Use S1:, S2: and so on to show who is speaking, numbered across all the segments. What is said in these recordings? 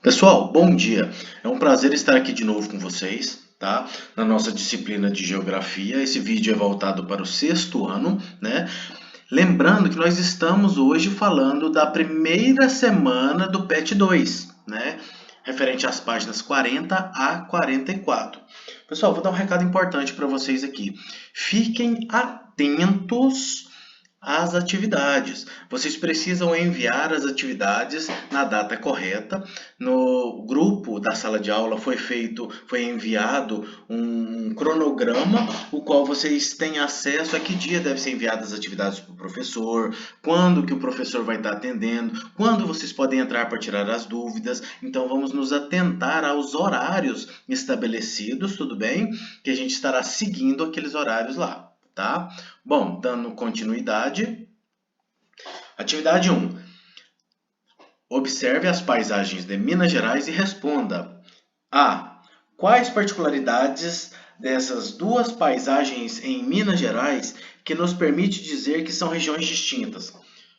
S1: Pessoal, bom dia. É um prazer estar aqui de novo com vocês, tá? Na nossa disciplina de geografia. Esse vídeo é voltado para o sexto ano, né? Lembrando que nós estamos hoje falando da primeira semana do PET 2, né? Referente às páginas 40 a 44. Pessoal, vou dar um recado importante para vocês aqui. Fiquem atentos às atividades. Vocês precisam enviar as atividades na data correta. No grupo da sala de aula foi enviado um cronograma, o qual vocês têm acesso a que dia devem ser enviadas as atividades para o professor, quando que o professor vai estar atendendo, quando vocês podem entrar para tirar as dúvidas. Então vamos nos atentar aos horários estabelecidos, tudo bem? Que a gente estará seguindo aqueles horários lá. Tá? Bom, dando continuidade. Atividade 1. Observe as paisagens de Minas Gerais e responda: A. Quais particularidades dessas duas paisagens em Minas Gerais que nos permite dizer que são regiões distintas?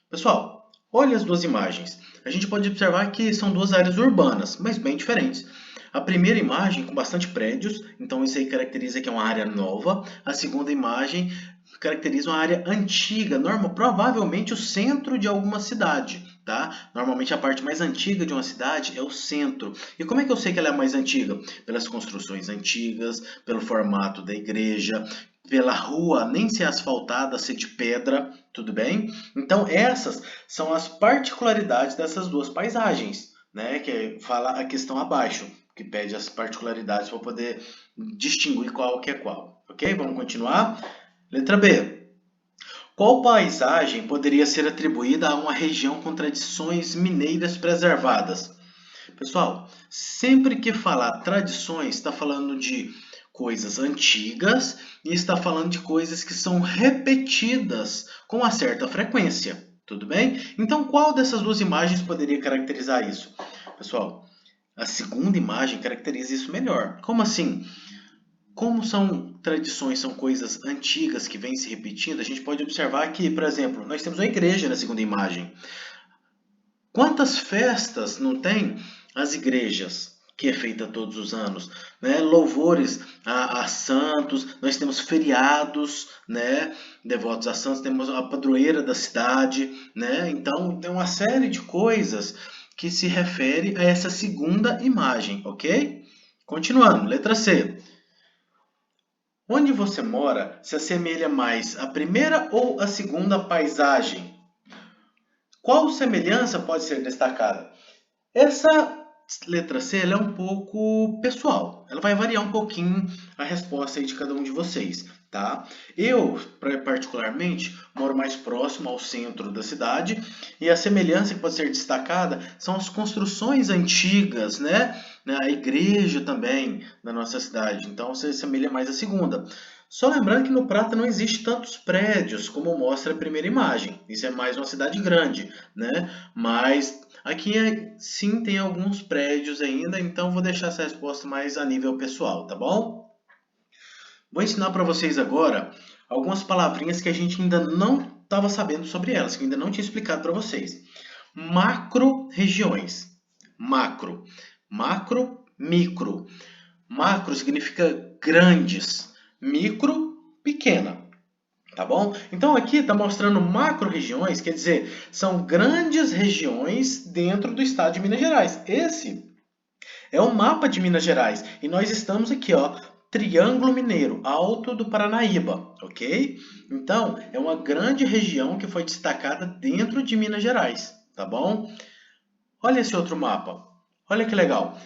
S1: Pessoal, olhe as duas imagens. A gente pode observar que são duas áreas urbanas, mas bem diferentes. A primeira imagem com bastante prédios, então isso aí caracteriza que é uma área nova. A segunda imagem caracteriza uma área antiga, provavelmente o centro de alguma cidade. Tá? Normalmente a parte mais antiga de uma cidade é o centro. E como é que eu sei que ela é mais antiga? Pelas construções antigas, pelo formato da igreja, pela rua nem ser asfaltada, ser de pedra, tudo bem? Então essas são as particularidades dessas duas paisagens, né? Que fala a questão abaixo, que pede as particularidades para poder distinguir qual que é qual. Ok? Vamos continuar? Letra B. Qual paisagem poderia ser atribuída a uma região com tradições mineiras preservadas? Pessoal, sempre que falar tradições, está falando de coisas antigas e está falando de coisas que são repetidas com uma certa frequência. Tudo bem? Então, qual dessas duas imagens poderia caracterizar isso? Pessoal, a segunda imagem caracteriza isso melhor. Como assim? Como são tradições, são coisas antigas que vêm se repetindo, a gente pode observar que, por exemplo, nós temos uma igreja na segunda imagem. Quantas festas não tem as igrejas, que é feita todos os anos, né? Louvores a santos, nós temos feriados, né? Devotos a santos, temos a padroeira da cidade, né? Então, tem uma série de coisas que se refere a essa segunda imagem, ok? Continuando, letra C. Onde você mora se assemelha mais à primeira ou à segunda paisagem? Qual semelhança pode ser destacada? Essa letra C ela é um pouco pessoal. Ela vai variar um pouquinho a resposta aí de cada um de vocês, tá? Eu, particularmente, moro mais próximo ao centro da cidade e a semelhança que pode ser destacada são as construções antigas, né? A igreja também da nossa cidade. Então, se assemelha mais à segunda. Só lembrando que no Prata não existe tantos prédios como mostra a primeira imagem. Isso é mais uma cidade grande, né? Mas aqui sim tem alguns prédios ainda, então vou deixar essa resposta mais a nível pessoal, tá bom? Vou ensinar para vocês agora algumas palavrinhas que a gente ainda não estava sabendo sobre elas, que eu ainda não tinha explicado para vocês. Macro-regiões. Macro. Macro, micro. Macro significa grandes. Micro, pequena. Tá bom? Então aqui está mostrando macro-regiões, quer dizer, são grandes regiões dentro do estado de Minas Gerais. Esse é o mapa de Minas Gerais e nós estamos aqui, ó, Triângulo Mineiro, Alto do Paranaíba, ok? Então, é uma grande região que foi destacada dentro de Minas Gerais, tá bom? Olha esse outro mapa, olha que legal.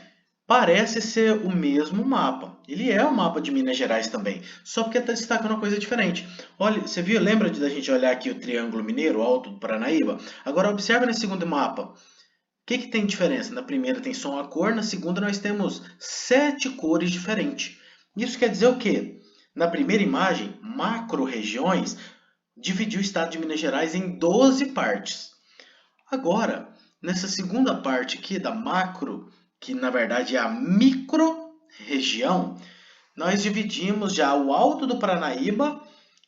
S1: Parece ser o mesmo mapa. Ele é o mapa de Minas Gerais também, só porque está destacando uma coisa diferente. Olha, você viu? Lembra da gente olhar aqui o Triângulo Mineiro, o Alto do Paranaíba? Agora observa nesse segundo mapa. O que tem diferença? Na primeira tem só uma cor, na segunda nós temos 7 cores diferentes. Isso quer dizer o quê? Na primeira imagem, macro-regiões dividiu o estado de Minas Gerais em 12 partes. Agora, nessa segunda parte aqui da macro, que na verdade é a micro-região, nós dividimos já o Alto do Paranaíba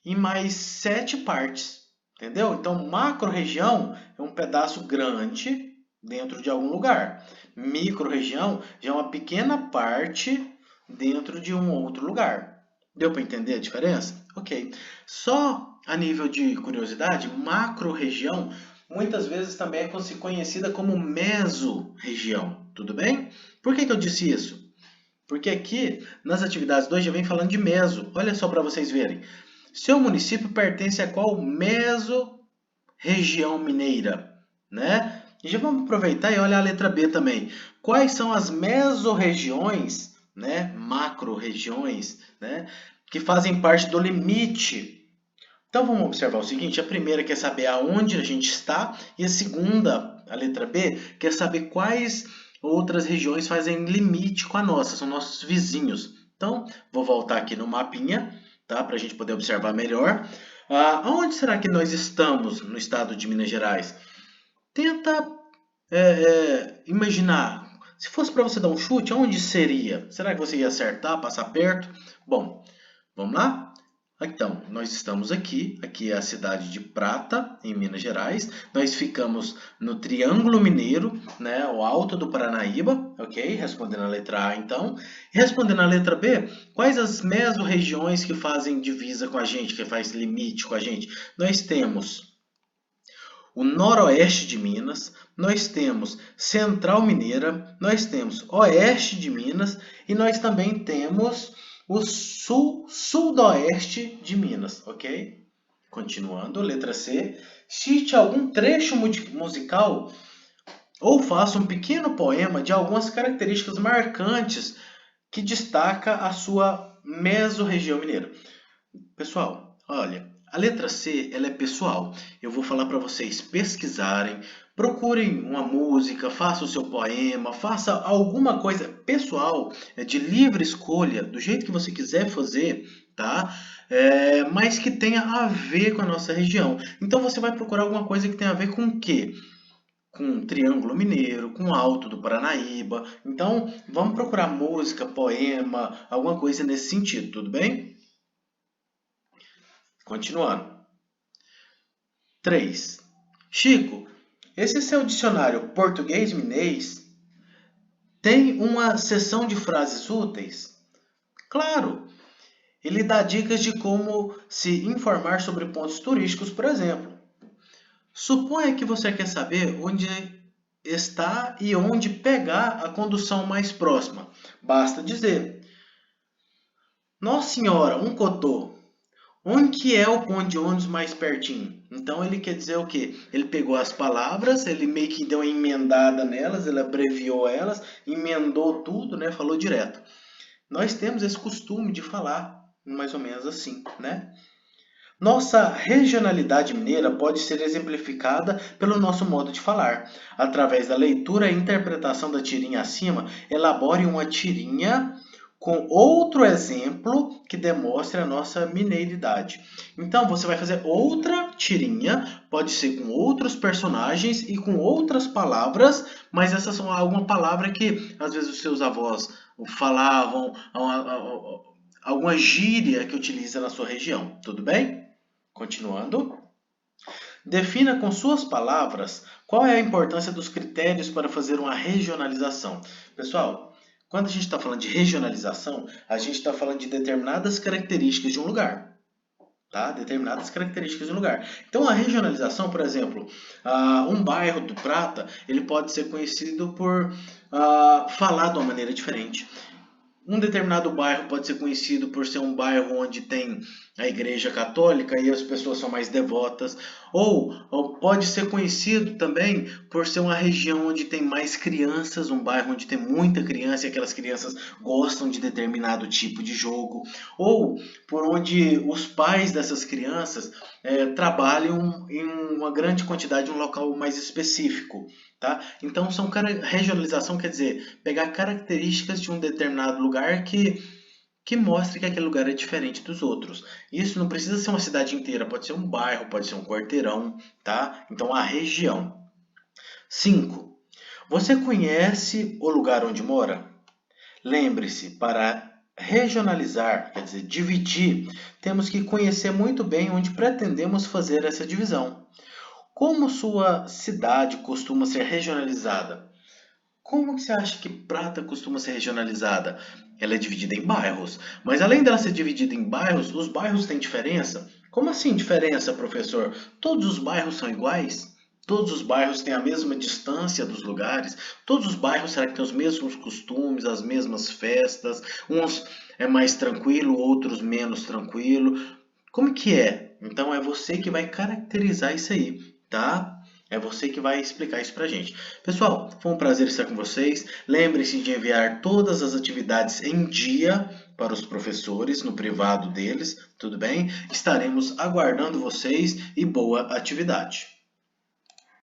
S1: em mais 7 partes. Entendeu? Então, macro-região é um pedaço grande, dentro de algum lugar. Micro-região já é uma pequena parte dentro de um outro lugar. Deu para entender a diferença? Ok. Só a nível de curiosidade, macro-região muitas vezes também é conhecida como mesorregião. Tudo bem? Por que eu disse isso? Porque aqui, nas atividades 2, já vem falando de meso. Olha só para vocês verem. Seu município pertence a qual mesorregião mineira? Né? E já vamos aproveitar e olhar a letra B também. Quais são as mesorregiões, né? Macro-regiões, né? Que fazem parte do limite. Então vamos observar o seguinte, a primeira quer saber aonde a gente está e a segunda, a letra B, quer saber quais outras regiões fazem limite com a nossa, são nossos vizinhos. Então, vou voltar aqui no mapinha, tá? Para a gente poder observar melhor. Aonde será que nós estamos no estado de Minas Gerais? Tenta imaginar, se fosse para você dar um chute, aonde seria? Será que você ia acertar, passar perto? Bom, vamos lá? Então, nós estamos aqui é a cidade de Prata, em Minas Gerais. Nós ficamos no Triângulo Mineiro, né, o Alto do Paranaíba, ok? Respondendo a letra A, então. E respondendo a letra B, quais as mesorregiões que fazem divisa com a gente, que faz limite com a gente? Nós temos o Noroeste de Minas, nós temos Central Mineira, nós temos Oeste de Minas e nós também temos o Sudoeste de Minas, ok? Continuando, letra C. Cite algum trecho musical ou faça um pequeno poema de algumas características marcantes que destaca a sua mesorregião mineira. Pessoal, olha, a letra C ela é pessoal. Eu vou falar para vocês pesquisarem, procurem uma música, faça o seu poema, faça alguma coisa pessoal, de livre escolha, do jeito que você quiser fazer, tá? Mas que tenha a ver com a nossa região. Então você vai procurar alguma coisa que tenha a ver com o quê? Com o Triângulo Mineiro, com o Alto do Paranaíba. Então vamos procurar música, poema, alguma coisa nesse sentido, tudo bem? Continuando. 3. Chico, esse seu dicionário português-minês tem uma seção de frases úteis? Claro, ele dá dicas de como se informar sobre pontos turísticos, por exemplo. Suponha que você quer saber onde está e onde pegar a condução mais próxima. Basta dizer: Nossa Senhora, um cotô. Onde que é o ponto de ônibus mais pertinho? Então ele quer dizer o quê? Ele pegou as palavras, ele meio que deu uma emendada nelas, ele abreviou elas, emendou tudo, né? Falou direto. Nós temos esse costume de falar mais ou menos assim, né? Nossa regionalidade mineira pode ser exemplificada pelo nosso modo de falar. Através da leitura e interpretação da tirinha acima, elabore uma tirinha com outro exemplo que demonstre a nossa mineiridade. Então, você vai fazer outra tirinha, pode ser com outros personagens e com outras palavras, mas essas são alguma palavra que às vezes os seus avós falavam, alguma gíria que utiliza na sua região. Tudo bem? Continuando. Defina com suas palavras qual é a importância dos critérios para fazer uma regionalização. Pessoal, quando a gente está falando de regionalização, a gente está falando de determinadas características de um lugar. Tá? Determinadas características de um lugar. Então, a regionalização, por exemplo, um bairro do Prata, ele pode ser conhecido por falar de uma maneira diferente. Um determinado bairro pode ser conhecido por ser um bairro onde tem a igreja católica e as pessoas são mais devotas, ou pode ser conhecido também por ser uma região onde tem mais crianças, um bairro onde tem muita criança e aquelas crianças gostam de determinado tipo de jogo, ou por onde os pais dessas crianças trabalham em uma grande quantidade em um local mais específico. Tá? Então, regionalização quer dizer pegar características de um determinado lugar que mostre que aquele lugar é diferente dos outros. Isso não precisa ser uma cidade inteira, pode ser um bairro, pode ser um quarteirão, tá? Então, a região. 5. Você conhece o lugar onde mora? Lembre-se, para regionalizar, quer dizer, dividir, temos que conhecer muito bem onde pretendemos fazer essa divisão. Como sua cidade costuma ser regionalizada? Como que você acha que Prata costuma ser regionalizada? Ela é dividida em bairros, mas além dela ser dividida em bairros, os bairros têm diferença? Como assim diferença, professor? Todos os bairros são iguais? Todos os bairros têm a mesma distância dos lugares? Todos os bairros será que têm os mesmos costumes, as mesmas festas? Uns é mais tranquilo, outros menos tranquilo? Como que é? Então é você que vai caracterizar isso aí, tá? É você que vai explicar isso pra gente. Pessoal, foi um prazer estar com vocês. Lembre-se de enviar todas as atividades em dia para os professores no privado deles, tudo bem? Estaremos aguardando vocês e boa atividade.